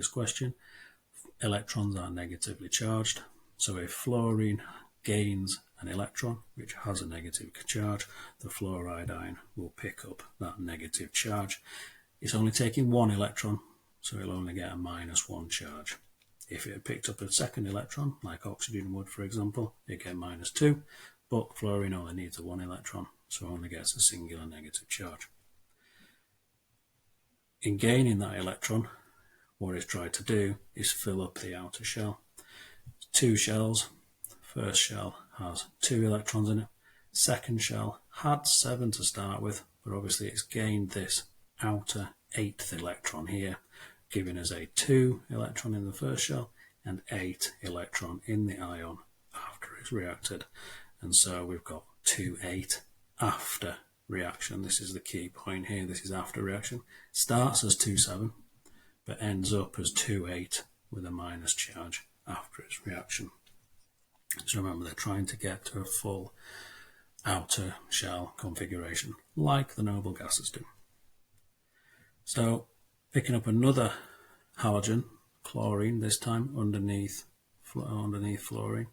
previous question, electrons are negatively charged. So if fluorine gains an electron, which has a negative charge, the fluoride ion will pick up that negative charge. It's only taking one electron, so it'll only get a -1 charge. If it had picked up a second electron, like oxygen would, for example, it'd get -2, but fluorine only needs a 1 electron, so it only gets a singular negative charge. In gaining that electron, what it's tried to do is fill up the outer shell. 2 shells. First shell has 2 electrons in it. Second shell had 7 to start with, but obviously it's gained this outer 8th electron here, giving us a 2 electron in the first shell and 8 electron in the ion after it's reacted. And so we've got 2,8 after reaction. This is the key point here. This is after reaction. Starts as 2,7, but ends up as 2,8 with a minus charge after its reaction. So remember, they're trying to get to a full outer shell configuration, like the noble gases do. So picking up another halogen, chlorine this time, underneath fluorine,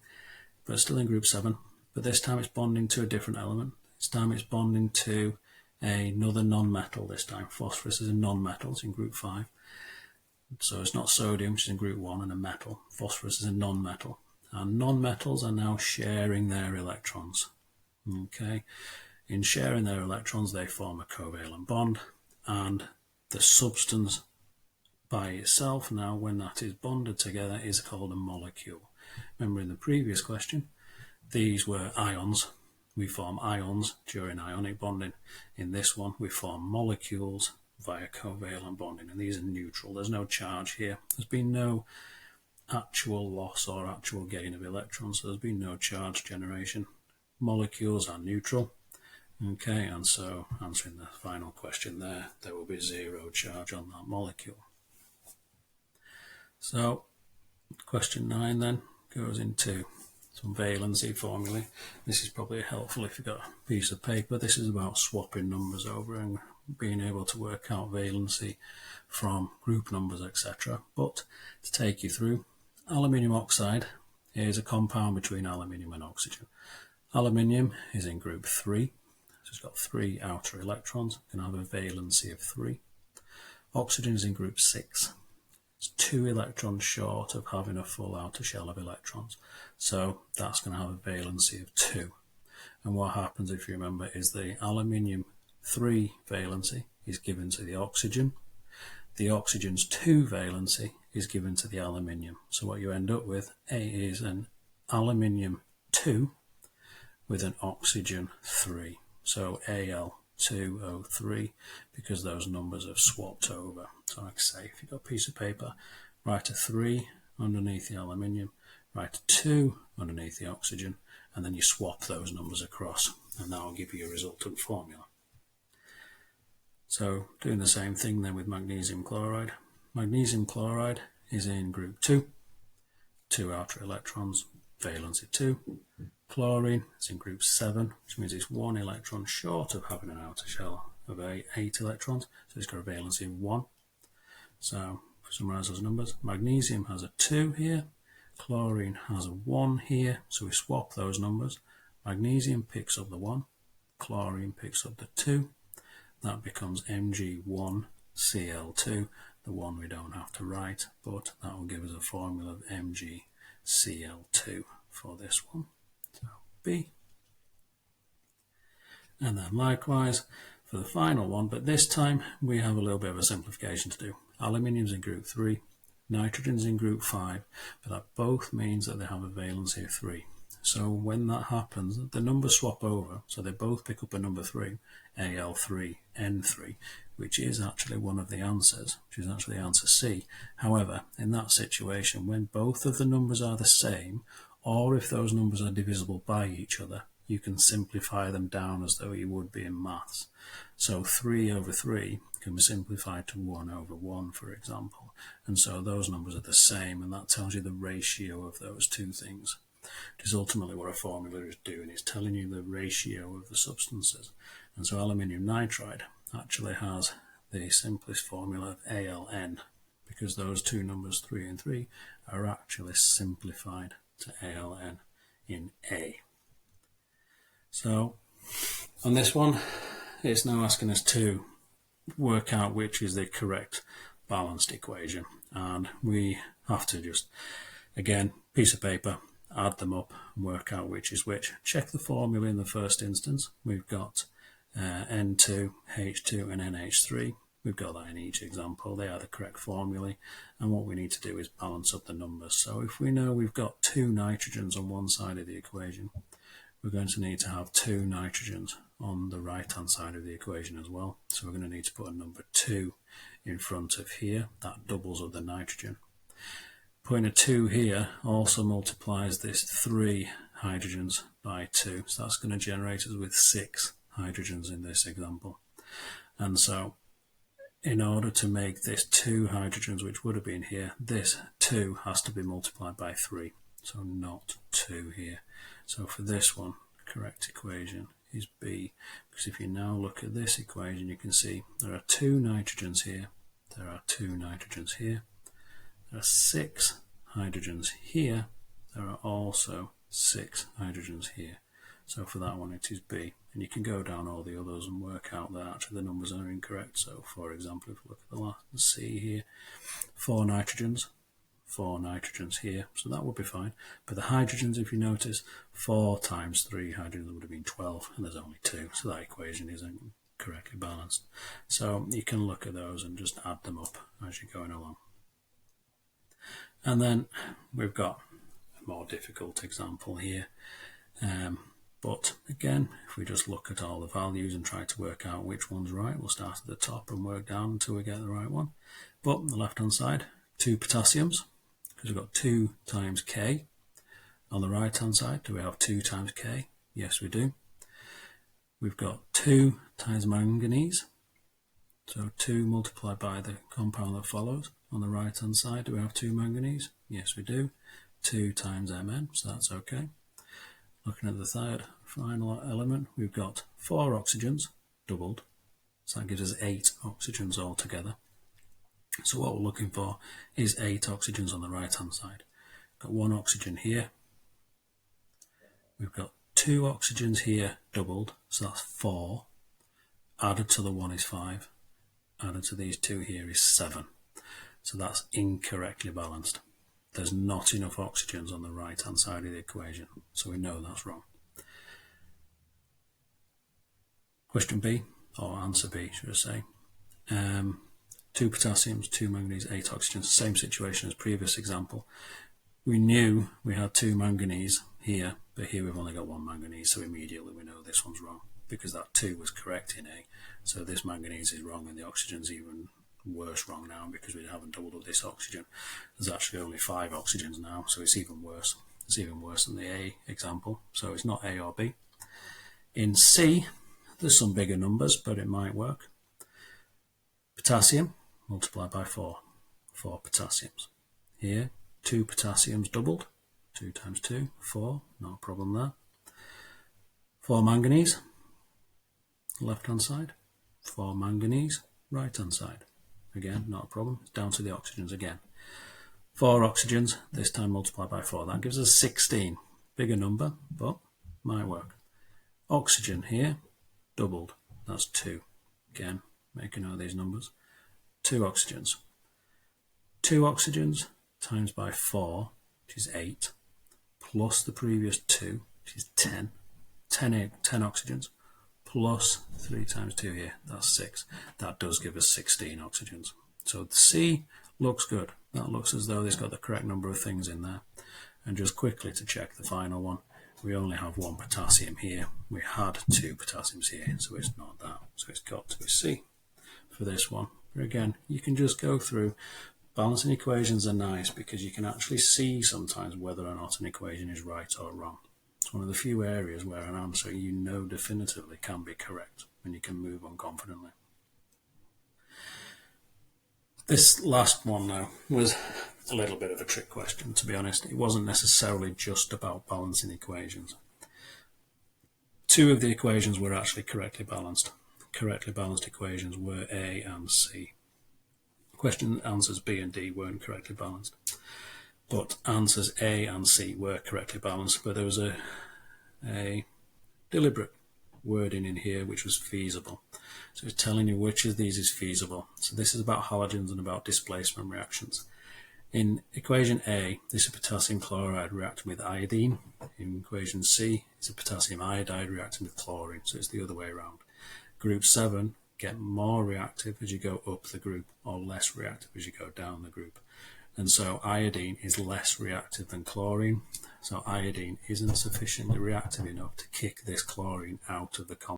but still in group 7. But this time it's bonding to a different element. This time it's bonding to another non-metal this time. Phosphorus is a non-metal, it's in group 5. So it's not sodium, which is in group 1, and a metal. Phosphorus is a non-metal. And non-metals are now sharing their electrons. Okay, in sharing their electrons, they form a covalent bond, and the substance by itself, now when that is bonded together, is called a molecule. Remember in the previous question, these were ions. We form ions during ionic bonding. In this one, we form molecules via covalent bonding, and these are neutral. There's no charge here. There's been no actual loss or actual gain of electrons, so there's been no charge generation. Molecules are neutral. Okay, and so answering the final question there will be 0 charge on that molecule. So question 9 then goes into some valency formulae. This is probably helpful if you've got a piece of paper. This is about swapping numbers over and being able to work out valency from group numbers, etc. But to take you through, aluminium oxide is a compound between aluminium and oxygen. Aluminium is in group 3, so it's got 3 outer electrons, can have a valency of 3. Oxygen is in group 6. It's 2 electrons short of having a full outer shell of electrons, so that's going to have a valency of 2. And what happens, if you remember, is the aluminium 3 valency is given to the oxygen. The oxygen's 2 valency is given to the aluminium. So what you end up with is an aluminium 2 with an oxygen 3. So Al2O3, because those numbers have swapped over. So like I say, if you've got a piece of paper, write a 3 underneath the aluminium, write a 2 underneath the oxygen, and then you swap those numbers across, and that will give you a resultant formula. So doing the same thing then with magnesium chloride. Magnesium chloride is in group 2, 2 outer electrons, valency 2. Chlorine is in group 7, which means it's 1 electron short of having an outer shell of 8 electrons, so it's got a valency of 1. So to summarise those numbers, magnesium has a 2 here, chlorine has a 1 here, so we swap those numbers. Magnesium picks up the 1, chlorine picks up the 2, that becomes Mg1Cl2, the one we don't have to write, but that will give us a formula of MgCl2 for this one. So B. And then likewise for the final one, but this time we have a little bit of a simplification to do. Aluminium's in group 3, nitrogen's in group 5, but that both means that they have a valency of 3. So when that happens, the numbers swap over, so they both pick up a number 3, Al3N3, which is actually one of the answers, which is actually answer C. However, in that situation, when both of the numbers are the same, or if those numbers are divisible by each other, you can simplify them down as though you would be in maths. So 3 over 3 can be simplified to 1 over 1, for example. And so those numbers are the same, and that tells you the ratio of those two things, which is ultimately what a formula is doing. It's telling you the ratio of the substances. And so aluminium nitride actually has the simplest formula of AlN because those two numbers 3 and 3 are actually simplified to ALN in A. So on this one, it's now asking us to work out which is the correct balanced equation, and we have to just, again, piece of paper, add them up and work out which is which. Check the formula in the first instance. We've got N2, H2 and NH3. We've got that in each example. They are the correct formulae, and what we need to do is balance up the numbers. So if we know we've got 2 nitrogens on one side of the equation, we're going to need to have 2 nitrogens on the right hand side of the equation as well. So we're going to need to put a number 2 in front of here. That doubles up the nitrogen. Putting a 2 here also multiplies this 3 hydrogens by 2. So that's going to generate us with 6 hydrogens in this example. And so in order to make this 2 hydrogens, which would have been here, this 2 has to be multiplied by 3. So not 2 here. So for this one, the correct equation is B, because if you now look at this equation, you can see there are 2 nitrogens here, there are 2 nitrogens here, there are 6 hydrogens here, there are also 6 hydrogens here. So for that one, it is B. And you can go down all the others and work out that actually the numbers are incorrect. So for example, if we look at the last C here, 4 nitrogens here, so that would be fine. But the hydrogens, if you notice, 4 times 3 hydrogens would have been 12, and there's only 2, so that equation isn't correctly balanced. So you can look at those and just add them up as you're going along. And then we've got a more difficult example here. But again, if we just look at all the values and try to work out which one's right, we'll start at the top and work down until we get the right one. But on the left-hand side, 2 potassiums, because we've got 2 times K. On the right-hand side, do we have 2 times K? Yes, we do. We've got 2 times manganese, so 2 multiplied by the compound that follows. On the right-hand side, do we have 2 manganese? Yes, we do. 2 times Mn, so that's okay. Looking at the third final element, we've got 4 oxygens, doubled, so that gives us 8 oxygens altogether. So what we're looking for is 8 oxygens on the right hand side. Got 1 oxygen here, we've got 2 oxygens here doubled, so that's 4, added to the 1 is 5, added to these 2 here is 7. So that's incorrectly balanced. There's not enough oxygens on the right hand side of the equation, so we know that's wrong. Question B, or answer B should I say. 2 potassiums, 2 manganese, 8 oxygens, same situation as previous example. We knew we had 2 manganese here, but here we've only got 1 manganese, so immediately we know this one's wrong, because that 2 was correct in A. So this manganese is wrong, and the oxygen's even worse wrong now because we haven't doubled up this oxygen. There's actually only 5 oxygens now, so it's even worse. It's even worse than the A example, so it's not A or B. In C, there's some bigger numbers, but it might work. Potassium multiplied by 4, 4 potassiums. Here, 2 potassiums doubled, 2 times 2, 4, no problem there. 4 manganese, left hand side, 4 manganese, right hand side. Again, not a problem, it's down to the oxygens again. 4 oxygens, this time multiplied by 4, that gives us 16. Bigger number, but might work. Oxygen here, doubled, that's 2. Again, make a note of these numbers. 2 oxygens. 2 oxygens times by 4, which is 8, plus the previous 2, which is 10. 10 oxygens, plus 3 times 2 here, that's 6. That does give us 16 oxygens. So the C looks good. That looks as though it's got the correct number of things in there. And just quickly to check the final one, we only have 1 potassium here. We had 2 potassiums here, so it's not that. So it's got to be C for this one. But again, you can just go through. Balancing equations are nice because you can actually see sometimes whether or not an equation is right or wrong. It's one of the few areas where an answer you know definitively can be correct and you can move on confidently. This last one now was a little bit of a trick question, to be honest. It wasn't necessarily just about balancing equations. 2 of the equations were actually correctly balanced. Correctly balanced equations were A and C. Question answers B and D weren't correctly balanced, but answers A and C were correctly balanced, but there was a deliberate wording in here which was feasible. So it's telling you which of these is feasible. So this is about halogens and about displacement reactions. In equation A, this is potassium chloride reacting with iodine. In equation C, it's a potassium iodide reacting with chlorine, so it's the other way around. Group 7 get more reactive as you go up the group, or less reactive as you go down the group. And so iodine is less reactive than chlorine, so iodine isn't sufficiently reactive enough to kick this chlorine out of the compound.